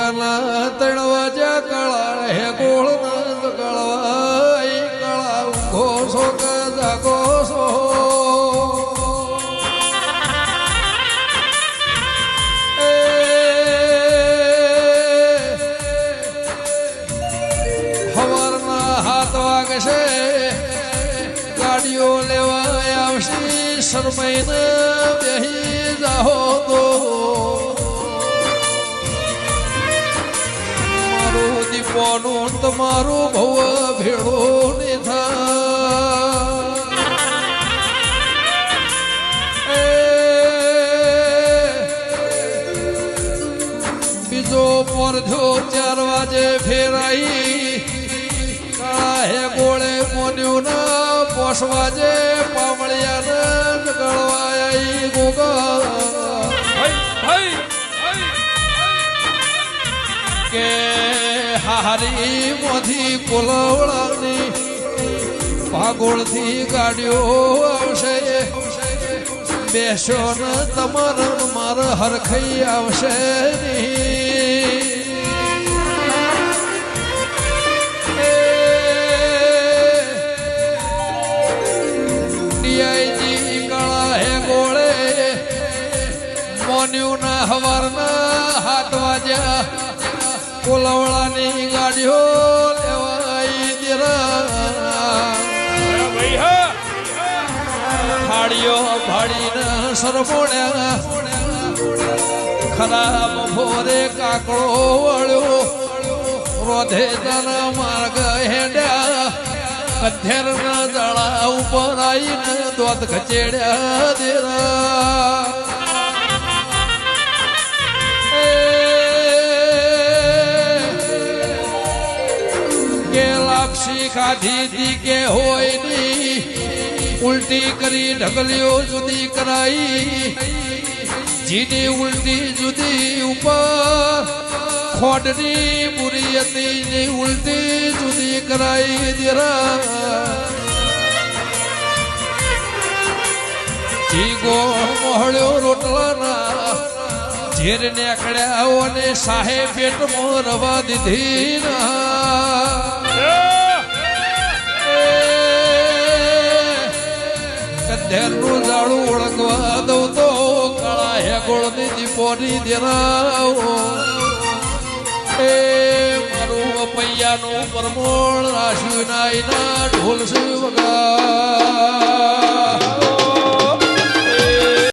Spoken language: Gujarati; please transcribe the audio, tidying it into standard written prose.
રાના તણવાજા કળા હે ગોળ નંદ કળવાઈ કળા ઘોષો કદા ઘોષો હવારના હાથ વાગશે ગાડીઓ લેવા આવશે શરમાઈને બેહી જાહો તો દીપોનું તમારું ભવ ભેળો ને બીજો પરધો 4 વાજે ફેરાઈ કાહે ગોળે મોન્યું ના 5 વાજે પામળિયા ને ગળવાઈ ગોગા કે હારી મોથી કોલવડાની ભાગોળથી ગાડીઓ આવશે બેસો ને તમાર માર હરખઈ આવશે ડીઆઈજી કાળા હે ગોળે મોન્યું ના હવારના 7 વાગ્યા કોલવડાની ગાડીઓ લેવાઈ દેરા ફાડીઓ ફાડીને સરમોડ્યા ખરાબ ભોરે કાકડો વળ્યો રોધે તના માર્ગ હેડ્યા કથેરના જળા ઉપર આવીને દોધ ખચેડ્યા દેરા ખાધી દી કે હોય ની ઉલટી કરી ઢગલીઓ જુદી કરાઈ જીની ઉલટી જુદી ઉપર ખોડની બુરી હતી ની ઉલટી જુદી કરાઈ દેરા જી ગોળ મોહળ્યો રોટલાના ઝેર નીકળ્યા અને સાહેબ પેટમાં રવા દીધી ના ધેરનું જાળું ઓળંગવા દઉં તો કાળા હે ગોળની દીપોની દેરાઓ એ મારું પૈયાનું પરમોળ રાશિ નાઈના ઢોલ વગા